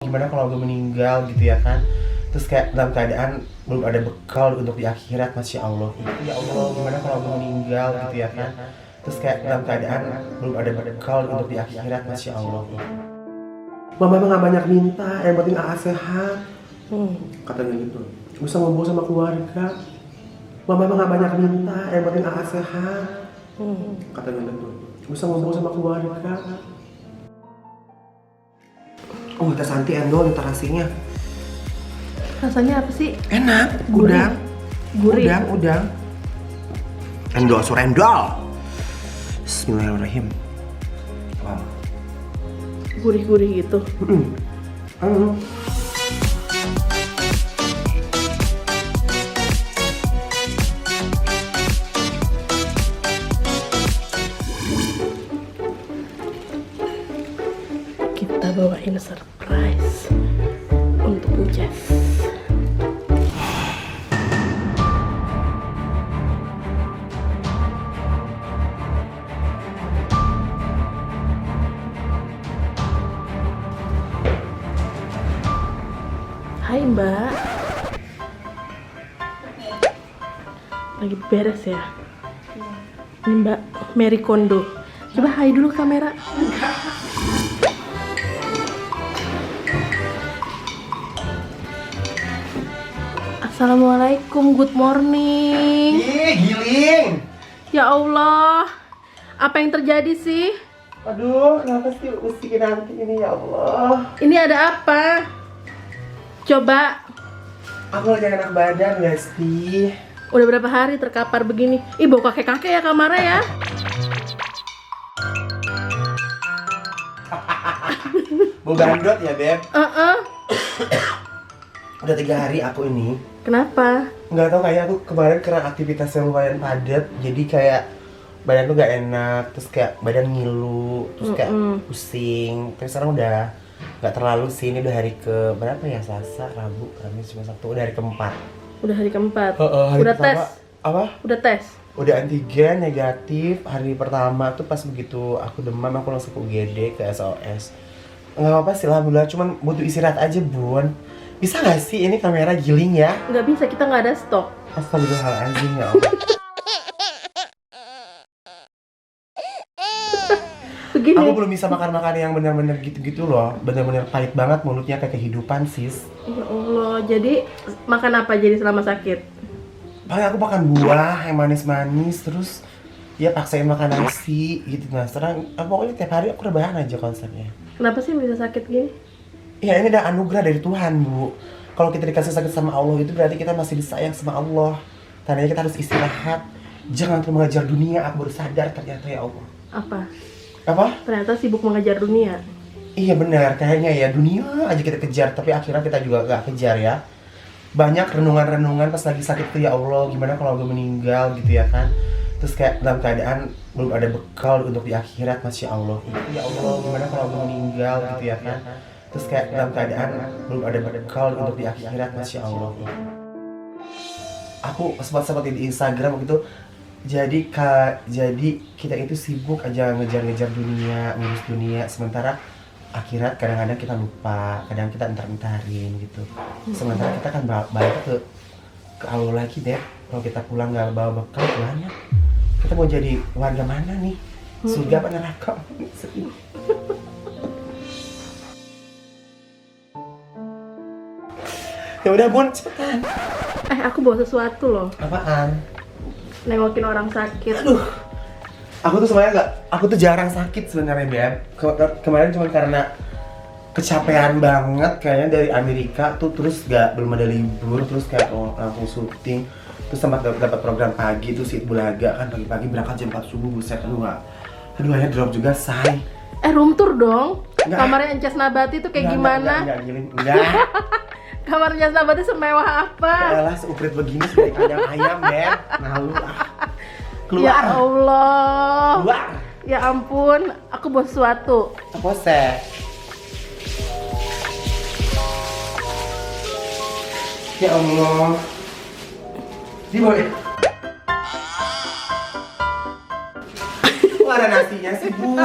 gimana kalau gue meninggal gitu ya kan. Terus kayak dalam keadaan belum ada bekal untuk di akhirat, Masya Allah. Ya Allah, gimana kalau gue meninggal gitu ya kan. Terus kayak dalam keadaan belum ada bekal untuk di akhirat, Masya Allah. Mama emang gak banyak minta, yang penting AA sehat. Katanya gitu. Bisa ngumpul sama keluarga. Mama emang gak banyak minta, yang penting AA sehat. Katanya gitu. Bisa ngumpul sama keluarga. Oh, kita Santi endol ntar rasanya. Rasanya apa sih? Enak, Gurih. udang. Gurih. Udang. Endol, suara endol. Bismillahirrahmanirrahim. Wow. Gurih-gurih gitu. Kita bawain surprise untuk Ujas. Hai Mbak. Lagi beres ya? Ini Mbak Mary Kondo. Coba hai dulu kamera. Assalamualaikum, good morning. Ih, giling. Ya Allah, apa yang terjadi sih? Aduh, kenapa sih mesti nanti ini ya Allah. Ini ada apa? Coba, Aku lagi enak badan gak sih? udah berapa hari terkapar begini? Ih, bau kakek-kakek ya kamarnya ya? Bau bandot ya, Beb? Udah 3 hari aku ini. Kenapa? Nggak tahu, kayak aku kemarin karena aktivitasnya lumayan padat, jadi kayak badan tuh gak enak, terus kayak badan ngilu, terus kayak pusing. Tapi sekarang udah nggak terlalu sih, ini udah hari ke berapa ya? Selasa, Rabu, Kamis, Jumat, Sabtu, udah hari keempat. Udah hari keempat. Hari Udah pertama, tes? apa? Udah tes? Udah antigen negatif. Hari pertama tuh pas begitu aku demam, aku langsung ke UGD, ke SOS. Nggak apa-apa sih, alhamdulillah, cuman butuh istirahat aja, Bun. Bisa nggak sih ini kamera giling ya? Nggak bisa, kita nggak ada stok. Astagfirullahaladzim ya Allah. Begini. Aku belum bisa makan yang benar-benar gitu-gitu loh. Benar-benar pahit banget mulutnya, kayak kehidupan, sis. Ya Allah, jadi makan apa jadi selama sakit? Paling aku makan buah yang manis-manis, terus ya paksain makan nasi gitu. Nah sekarang pokoknya tiap hari aku rebahan aja konsepnya. Kenapa sih bisa sakit gini? Ya ini udah anugerah dari Tuhan, Bu. Kalau kita dikasih sakit sama Allah, itu berarti kita masih disayang sama Allah. Tandanya kita harus istirahat. Jangan terus mengejar dunia. Aku baru sadar ternyata, ya Allah. Apa? Apa? Ternyata sibuk mengejar dunia. Iya benar, kayaknya ya dunia aja kita kejar, tapi akhirnya kita juga gak kejar ya. Banyak renungan-renungan pas lagi sakit tuh, ya Allah, gimana kalau gue meninggal gitu ya kan. Terus kayak dalam keadaan belum ada bekal untuk di akhirat, Masya Allah. Ya Allah, gimana kalau gue meninggal gitu ya kan. Terus kayak dalam keadaan belum ada bekal untuk di akhirat, Masya Allah. Aku sempat di Instagram gitu. Jadi kita itu sibuk aja ngejar-ngejar dunia, ngurus dunia, sementara akhirat kadang-kadang kita lupa, kadang kita entar-entarin gitu. Sementara kita kan balik ke Allah lagi deh. Kalau kita pulang nggak bawa bekal, gimana? Kita mau jadi warga mana nih? Surga apa neraka? Ya udah, Bun, cepetan. Aku bawa sesuatu loh. Apaan? Nengokin orang sakit. Aduh. Aku tuh sebenarnya aku tuh jarang sakit sebenarnya, Beb. Kemarin cuma karena kecapean banget kayaknya dari Amerika tuh, terus belum ada libur, terus kayak langsung syuting. Terus sempat dapat program pagi tuh si Bulaga kan, pagi-pagi berangkat jam 4 subuh, buset. Aduh akhirnya drop juga, say. Room tour dong. Enggak. Kamarnya Encas Nabati tuh kayak gimana? Enggak. Kamar Encas Nabati semewah apa? Yalah, seuprit begini seperti kandang ayam, Beb. Malu ah. Keluar. Ya Allah. Keluar. Ya ampun, aku bawa sesuatu. Apa sih? Ya Allah. Di boy. Kok ada nasinya sih, Bu?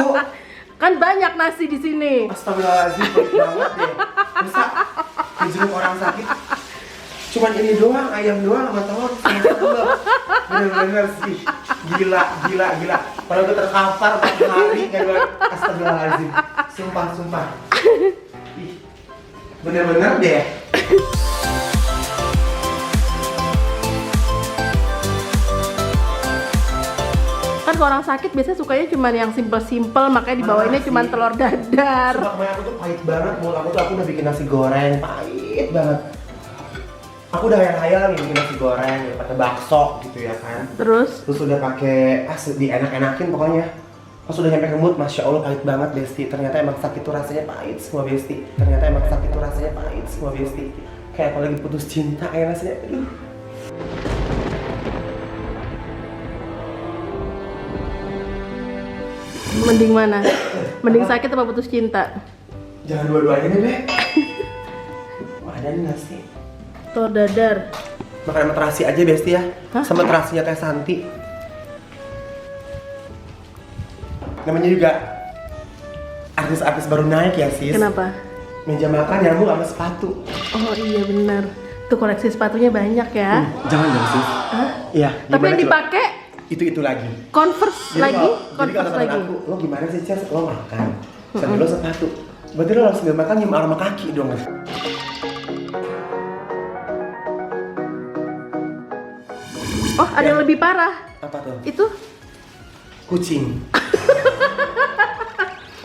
Kan banyak nasi di sini. Astagfirullahaladzim, pelit banget deh. Masa untuk orang sakit. Cuman ini doang, ayam doang sama telur sama sambal. Bener-bener sih. Gila. Kalau gue terkapar 4 hari gak gue astagfirullahaladzim. Sumpah. Ih, bener-bener deh. Kan kalau orang sakit biasanya sukanya cuma yang simple-simple, makanya dibawainnya cuma telur dadar. Sumpah kemarin aku tuh pahit banget, mulut aku udah bikin nasi goreng, pahit banget. Aku udah hayal nih bikin nasi goreng, pakai bakso gitu ya kan. Terus udah pakai dienak-enakin pokoknya. Pas udah nyampe ke mulut, masya Allah pahit banget Besti. Ternyata emang sakit tuh rasanya pahit semua Besti. Kayak kalau lagi putus cinta kayak rasanya, aduh. mending mana? Mending sakit apa putus cinta? Jangan dua-duanya deh, Be. Ada nih nasi. Telur dadar. Makan sama terasi aja Besti ya. Hah? Sama terasinya Teh Santi. Namanya juga artis-artis baru naik ya sis. Kenapa? Meja makan nyambung sama sepatu. Oh iya benar. Tuh koleksi sepatunya banyak ya. Jangan dong sis. Hah? Iya. Tapi yang dipakai itu lagi. Converse lagi. Jadi kata temen aku, lo gimana sih Ces? Lo makan, sambil lo sepatu. Berarti lo harus sambil makan nyium aroma kaki dong. Oh ada yang lebih parah. Apa tuh? Itu Kucing.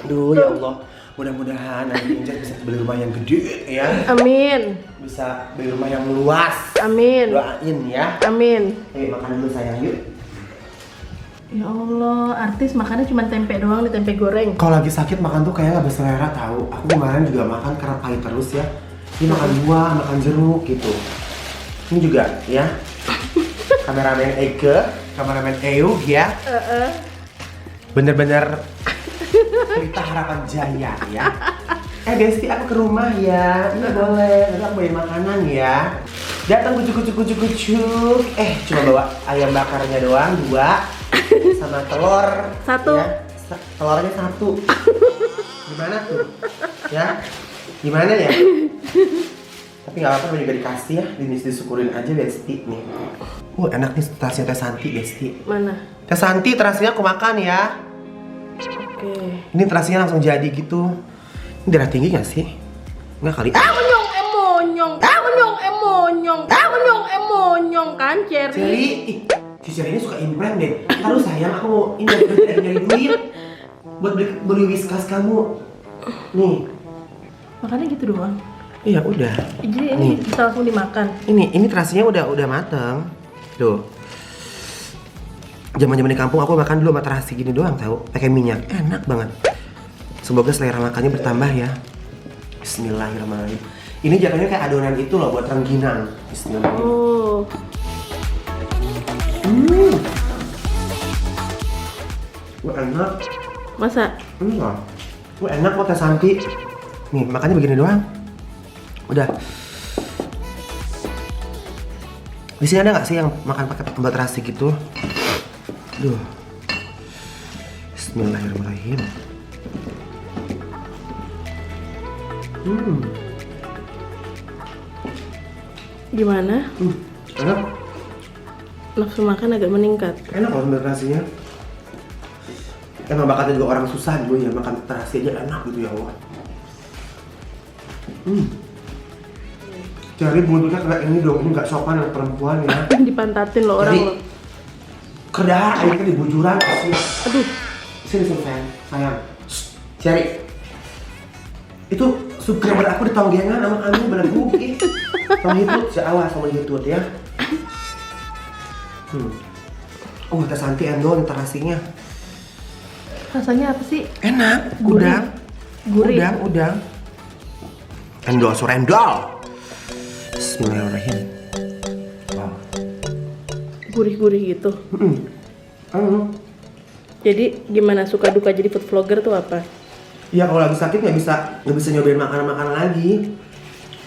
Aduh ya Allah. Mudah-mudahan nanti Injak bisa beli rumah yang gede ya. amin. Bisa beli rumah yang luas. Amin. Doain ya. Amin. Makan dulu sayang yuk. Ya Allah, artis makannya cuma tempe doang di tempe goreng. Kalau lagi sakit makan tuh kayak gak berselera tahu. Aku kemarin juga makan karena pahit terus ya. Ini makan buah, makan jeruk gitu. Ini juga ya. Kameramen Eke, kameramen Eug ya. Bener-bener Pelita Harapan Jaya ya. Besti aku ke rumah ya. Ini boleh. Nanti aku bawain makanan ya. Datang kucuk. Cuma bawa ayam bakarnya doang 2. Sama telur 1 ya. Telurnya 1. Gimana tuh? Ya? Gimana ya? Tapi gak apa-apa juga dikasih ya. Disyukurin aja Besti nih. Enak nih terasinya Teh Santi Besti. Mana? Teh Santi terasinya aku makan ya. Oke. Ini terasinya langsung jadi gitu. Ini darah tinggi gak sih? Enggak kali. Emonyong kan Cherry. Cherry, si Cherry ini suka implant deh. Terus sayang aku mau ini nyari duit buat beli whiskas kamu. Nih. Makannya gitu doang. Iya udah. Jadi ini bisa langsung dimakan. Ini terasinya udah mateng. Tuh. Zaman-zaman di kampung aku makan dulu sama terasi gini doang tahu, pakai minyak. Enak banget. Semoga selera makannya bertambah ya. Bismillahirrahmanirrahim. Ini jatuhnya kayak adonan itu loh buat rengginang. Bismillahirrahmanirrahim. Oh. Enak. Masa? Enggak. Enak kok Teh Santi. Nih, makannya begini doang. Udah. Di sini ada nggak sih yang makan pakai sambal terasi gitu? Duh. Bismillahirrahmanirrahim. Gimana? Enak. Nafsu makan agak meningkat. Enak loh sambal terasinya. Emang bakatnya juga orang susah gue ya makan terasi aja enak gitu ya Allah. Cari buntutnya kayak ini dong, ini nggak sopan anak perempuan ya. Dipantatin lo orang lo. Kedar, akhirnya di bujuran sih. Aduh. Sini sayang. Cari. Itu subscriber aku ditonggengan sama kamu belenggu. Tong hitut, awas sama hitut ya. Teh Santi endol terasinya. Rasanya apa sih? Enak, Gurih. Gurih. Udang. Endol, suara endol. Bismillahirrahmanirrahim. Wow. Gurih-gurih gitu. Jadi gimana suka duka jadi food vlogger tuh apa? Ya kalau lagi sakit nggak bisa nyobain makanan lagi.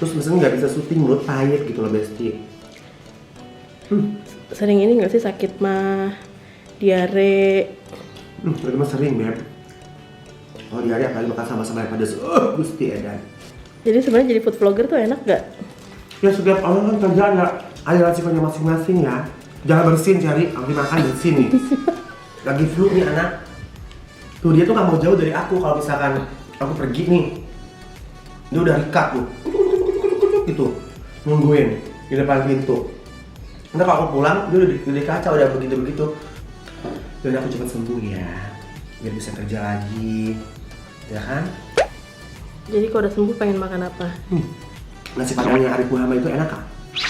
Terus misalnya nggak bisa syuting, mulut pahit gitu loh Besti. Sering ini nggak sih sakit mah, diare? Itu mah sering Beb. Kalau diare apalagi makan sama-sama yang pedas. Gusti edan. Jadi sebenarnya jadi food vlogger tuh enak gak? Ya setiap orang kan kerja ada resikonya masing-masing ya. Jangan bersin cari, lagi makan bersin nih. Lagi flu nih anak. Tuh dia tuh gak mau jauh dari aku kalau misalkan aku pergi nih. Dia udah rikat tuh. Gitu. Nungguin di depan pintu. Nanti kalau aku pulang, dia udah di kaca udah begitu-begitu. Dan aku cepat sembuh ya. Biar bisa kerja lagi. Ya kan? Jadi kalau udah sembuh pengen makan apa? Nasi padangnya Arif Muhammad itu enak kan?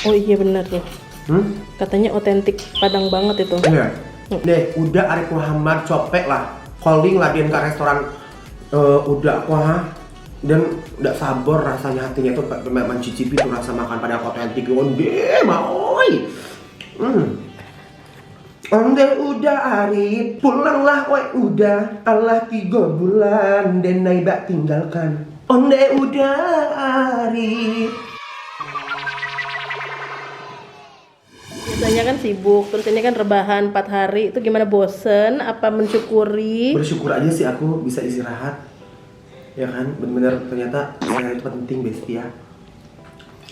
Oh iya benar tuh. Katanya otentik Padang banget itu. Iya. Deh, udah Arif Muhammad copek lah. Calling lah dia ke restoran udah wah. Dan udah sabar rasanya hatinya tuh mencicipi tuh rasa makan padang otentik. Onde maoi. Onde udah Arif, pulanglah oi udah. Allah 3 bulan dan naibak tinggalkan. Onde udah Arif. Biasanya kan sibuk, terus ini kan rebahan 4 hari. Itu gimana, bosen? Apa mensyukuri? Bersyukur aja sih aku bisa istirahat. Ya kan, bener-bener ternyata saya itu penting Besti ya.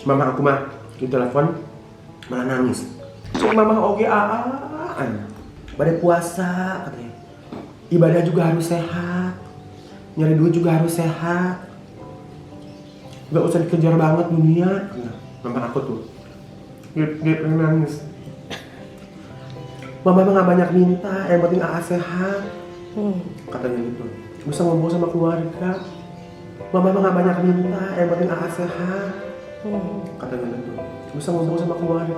Mama aku mah di telepon malah nangis. Cuma mama oke pada puasa katanya. Ibadah juga harus sehat. Nyari duit juga harus sehat. Gak usah dikejar banget dunia. Mama aku tuh dia nangis. Mama mah gak banyak minta, yang penting AA sehat. Katanya gitu. Bisa ngobrol sama keluarga. Mama mah gak banyak minta, yang penting AA sehat. Katanya gitu. Bisa ngobrol sama keluarga.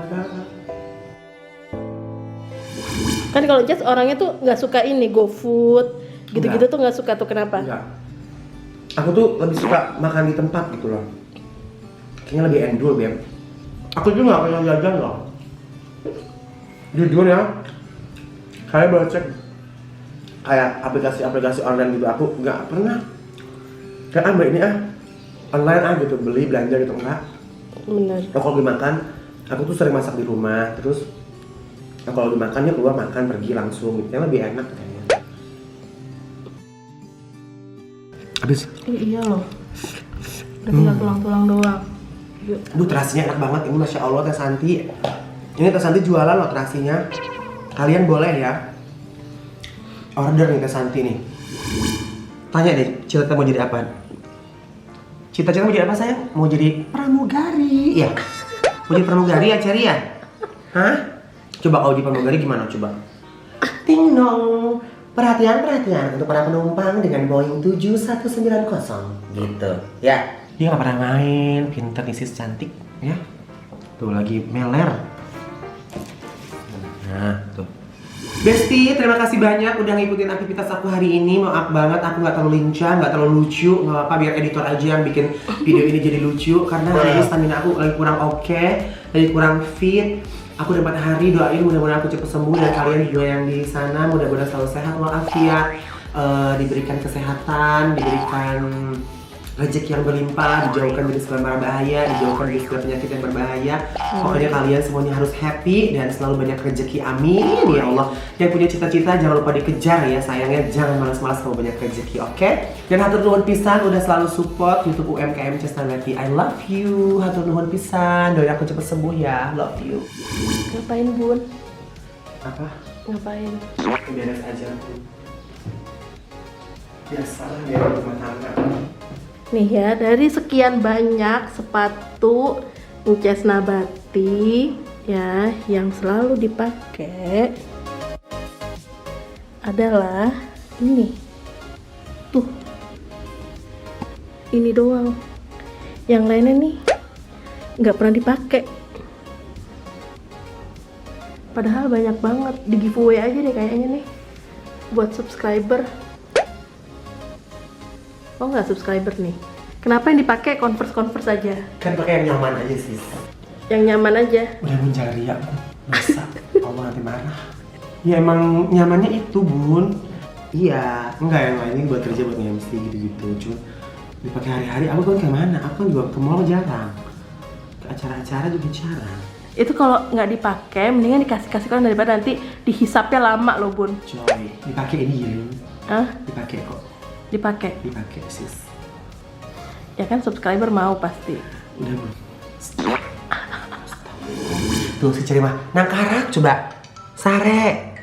Kan kalau Jess orangnya tuh nggak suka ini GoFood, gitu-gitu tuh nggak suka tuh, kenapa? Enggak. Aku tuh lebih suka makan di tempat gitu loh. Kayaknya lebih endul, Beb. Aku juga gak pernah jajan loh. Jujur ya, kalian boleh cek kayak aplikasi-aplikasi online gitu, aku nggak pernah kayak ambil ini online gitu, beli belanja gitu, enggak. Bener. Kalau dimakan, aku tuh sering masak di rumah, terus kalau dimakannya keluar makan pergi langsung, gitu. Yang lebih enak kayaknya. Habis. Iya loh. Udah tinggal tulang-tulang doang. Aduh, terasinya enak banget ini, Masya Allah Teh Santi. Ini Teh Santi jualan loh terasinya. Kalian boleh ya order nih Teh Santi nih. Tanya deh, cita-cita mau jadi apa? Cita-cita mau jadi apa sayang? Mau jadi pramugari ya? Mau jadi pramugari ya Ceri ya? Hah? Coba kalau jadi pramugari gimana coba? Ting dong. Perhatian untuk para penumpang dengan Boeing 7190 gitu ya. Dia gak pernah main, pinter nih sis cantik ya. Tuh lagi meler. Nah tuh. Besti, terima kasih banyak udah ngikutin aktivitas aku hari ini. Maaf banget aku gak terlalu lincah, gak terlalu lucu. Gak apa-apa, biar editor aja yang bikin video ini jadi lucu. Karena hari ini stamina aku lagi kurang oke, lagi kurang fit. Aku udah 4 hari, doain mudah-mudahan aku cepat sembuh. Dan kalian juga yang di sana mudah-mudahan selalu sehat walafiat, diberikan kesehatan, diberikan rezeki yang berlimpah, dijauhkan dari segala mara bahaya, dijauhkan dari segala penyakit yang berbahaya. Pokoknya kalian semuanya harus happy dan selalu banyak rezeki, amin ya Allah. Yang punya cita-cita jangan lupa dikejar ya sayangnya, jangan malas-malas kalau banyak rezeki, oke? Dan hatur nuhun pisan udah selalu support YouTube UMKM Chestnut. I love you, hatur nuhun pisan, doain aku cepet sembuh ya, love you. Ngapain Bun? Apa? Ngapain? Beres aja Bun. Biasalah dari rumah tangga. Nih ya, dari sekian banyak sepatu Ncez Nabati ya yang selalu dipakai adalah ini. Tuh. Ini doang. Yang lainnya nih nggak pernah dipakai. Padahal banyak banget, di giveaway aja deh kayaknya nih buat subscriber. Oh nggak subscriber nih. Kenapa yang dipakai Converse aja? Kan pakai yang nyaman aja sih. Yang nyaman aja. Udah mencari ya, masa Allah nanti marah. Ya emang nyamannya itu Bun. Iya, enggak yang lainnya buat kerja buat MC gitu-gitu. Cuma dipakai hari-hari. Aku kan kemana? Aku kan juga ke mall jarang. Ke acara-acara juga jarang. Itu kalau nggak dipakai, mendingan dikasih orang daripada nanti dihisapnya lama loh Bun. Coy, dipakai ini ya. Hah? Dipakai kok. Dipakai Sis. Ya kan subscriber mau pasti. Udah belum? Tuh si Ceri mah nangkarak coba. Sare.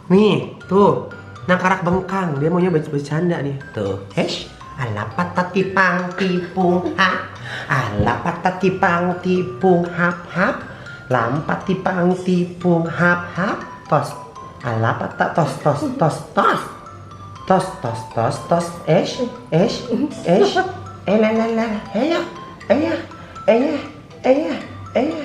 Nih, tuh. Nangkarak bengkang. Dia maunya bercanda nih. Tuh. Hesh. Ala patati pang tipung hap. Ala patati pang tipung hap hap. Lampat tipang tipung hap hap. Tos. Ala patat tos tos tos tos. Tos tos tos tos. Esh. Esh. Esh. La la la. Eya. Eya. Eya. Eya. Eya.